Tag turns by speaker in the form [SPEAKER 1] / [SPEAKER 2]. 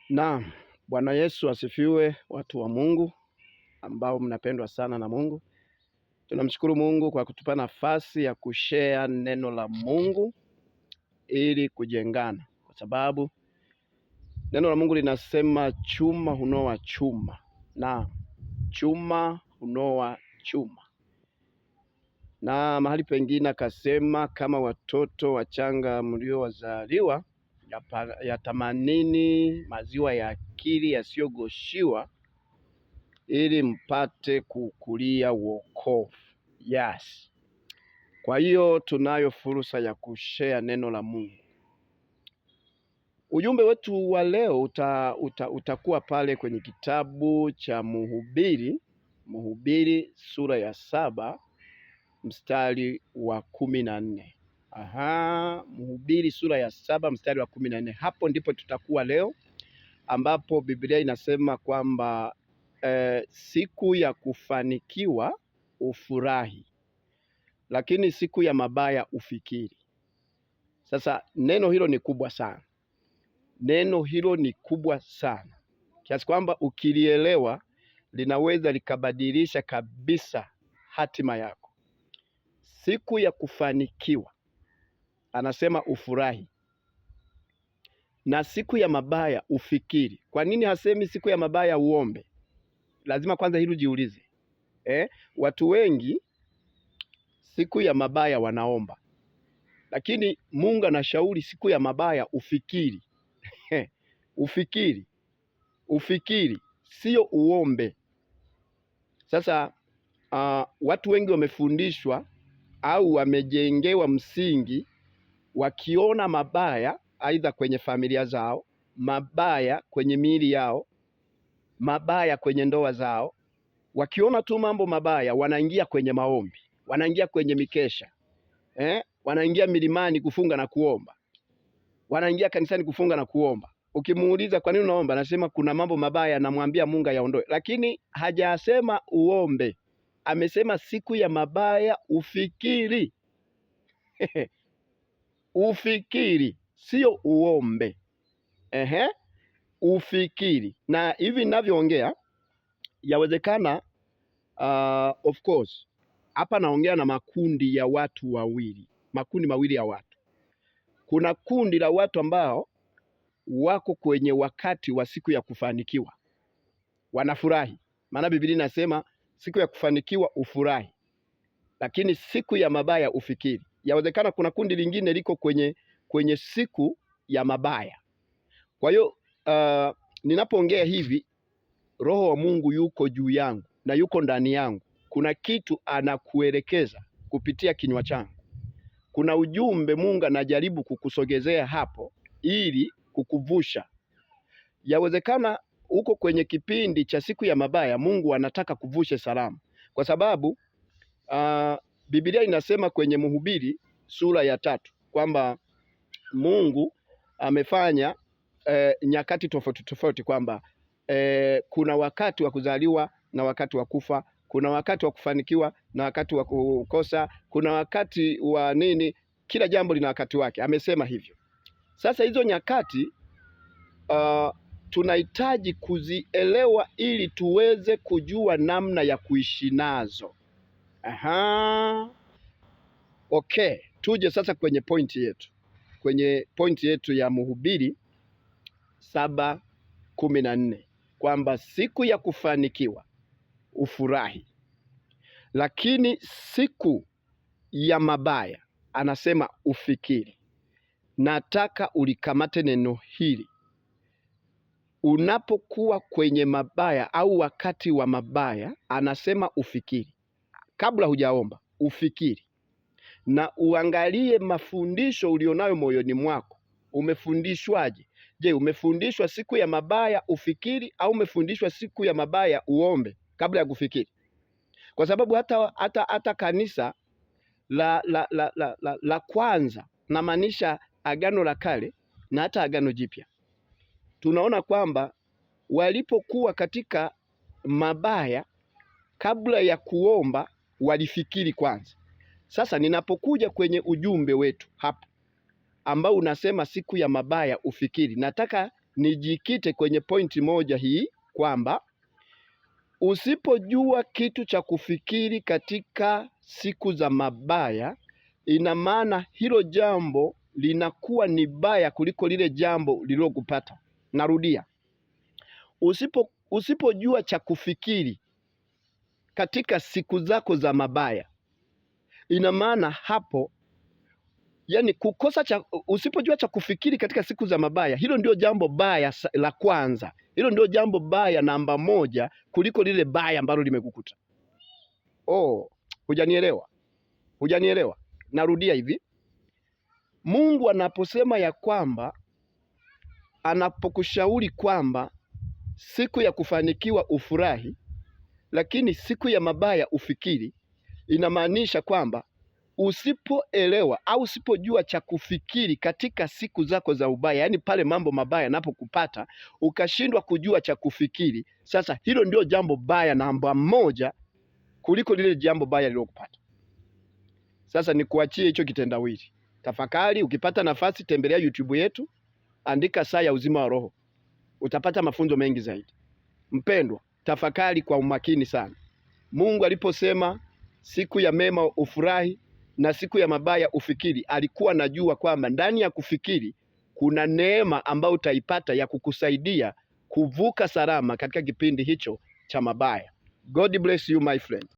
[SPEAKER 1] Naam, Bwana Yesu asifiwe, watu wa Mungu ambao mnapendwa sana na Mungu. Tunamshukuru Mungu kwa kutupa nafasi ya kushare neno la Mungu ili kujengana, kwa sababu neno la Mungu linasema chuma hunoa chuma, na chuma hunoa chuma. Na mahali pengine akasema, kama watoto wachanga mliowazaliwa, yatamanini maziwa ya akili yasiyogoshiwa, ili mpate kukulia wokovu. Yes. Kwa hiyo tunayo fursa ya kushare neno la Mungu. Ujumbe wetu wa leo utakuwa pale kwenye kitabu cha Mhubiri sura ya 7 mstari wa 14. Mhubiri sura ya 7 mstari wa 14. Hapo ndipo tutakuwa leo, ambapo Biblia inasema kwamba siku ya kufanikiwa ufurahi, lakini siku ya mabaya ufikiri. Sasa neno hilo ni kubwa sana, neno hilo ni kubwa sana kiasi kwamba ukilielewa linaweza likabadilisha kabisa hatima yako. Siku ya kufanikiwa anasema ufurahi, na siku ya mabaya ufikiri. Kwa nini hasemi siku ya mabaya uombe? Lazima kwanza hilo jiulize. Watu wengi siku ya mabaya wanaomba, lakini Mungu anashauri siku ya mabaya ufikiri. Ufikiri, sio uombe. Sasa watu wengi wamefundishwa au wamejengewa msingi, wakiona mabaya aidha kwenye familia zao, mabaya kwenye miili yao, mabaya kwenye ndoa zao, wakiona tu mambo mabaya wanaingia kwenye maombi, wanaingia kwenye mikesha, wanaingia milimani kufunga na kuomba, wanaingia kanisani kufunga na kuomba. Ukimuuliza kwa nini unaomba, anasema kuna mambo mabaya namwambia Mungu yaondoe. Lakini hajasema uombe, amesema siku ya mabaya ufikiri. Ufikiri, sio uombe. Ufikiri. Na hivi ninavyoongea yawezekana, of course hapa naongea na makundi ya watu wawili, makundi mawili ya watu. Kuna kundi la watu ambao wako kwenye wakati wa siku ya kufanikiwa, wanafurahi, maana Biblia inasema siku ya kufanikiwa ufurahi, lakini siku ya mabaya ufikiri. Yawezekana kuna kundi lingine liko kwenye siku ya mabaya. Kwa hiyo ninapoongea hivi, Roho wa Mungu yuko juu yangu na yuko ndani yangu. Kuna kitu anakuelekeza kupitia kinywa changu. Kuna ujumbe Mungu anajaribu kukusogezea hapo ili kukuvusha. Yawezekana uko kwenye kipindi cha siku ya mabaya, Mungu anataka kuvushe salama, kwa sababu Biblia inasema kwenye Mhubiri sura ya 3 kwamba Mungu amefanya nyakati tofauti tofauti, kwamba kuna wakati wa kuzaliwa na wakati wa kufa, kuna wakati wa kufanikiwa na wakati wa kukosa, kuna wakati wa nini. Kila jambo lina wakati wake, amesema hivyo. Sasa hizo nyakati tunahitaji kuzielewa ili tuweze kujua namna ya kuishi nazo. Okay, tuje sasa kwenye pointi yetu ya Mhubiri 7:14 kwamba siku ya kufanikiwa ufurahi, lakini siku ya mabaya anasema ufikiri. Nataka ulikamate neno hili. Unapokuwa kwenye mabaya au wakati wa mabaya, anasema ufikiri. Kabla hujaomba ufikiri, na uangalie mafundisho ulionayo moyoni mwako. Umefundishwaje? Je, umefundishwa siku ya mabaya ufikiri, au umefundishwa siku ya mabaya uombe kabla ya kufikiri? Kwa sababu hata kanisa la kwanza, namaanisha Agano la Kale na hata Agano Jipya, tunaona kwamba walipokuwa katika mabaya, kabla ya kuomba walifikiri kwanza. Sasa ninapokuja kwenye ujumbe wetu hapa ambao unasema siku ya mabaya ufikiri, nataka nijikite kwenye pointi moja hii kwamba usipojua kitu cha kufikiri katika siku za mabaya, ina maana hilo jambo linakuwa ni baya kuliko lile jambo lililokupata. Narudia, usipojua cha kufikiri katika siku zako za mabaya, ina maana hapo, yani usipojua cha kufikiri katika siku za mabaya, hilo ndio jambo baya la kwanza. Hilo ndio jambo baya namba moja kuliko lile baya ambalo limekukuta. Hujanielewa? Narudia hivi, Mungu anaposema ya kwamba, anapokushauri kwamba siku ya kufanikiwa ufurahi, lakini siku ya mabaya ufikiri, inamaanisha kwamba usipoelewa au usipojua cha kufikiri katika siku zako za ubaya, yaani pale mambo mabaya yanapokupata ukashindwa kujua cha kufikiri, sasa hilo ndio jambo baya namba moja kuliko lile jambo baya lililokupata. Sasa nikuachie hicho kitendawili. Tafakari, ukipata nafasi tembelea YouTube yetu, andika Saa ya Uzima wa Roho. Utapata mafunzo mengi zaidi. Mpendwa, tafakari kwa umakini sana. Mungu aliposema siku ya mema ufurahi na siku ya mabaya ufikiri, alikuwa anajua kwamba ndani ya kufikiri kuna neema ambayo utaipata ya kukusaidia kuvuka salama katika kipindi hicho cha mabaya. God bless you my friend.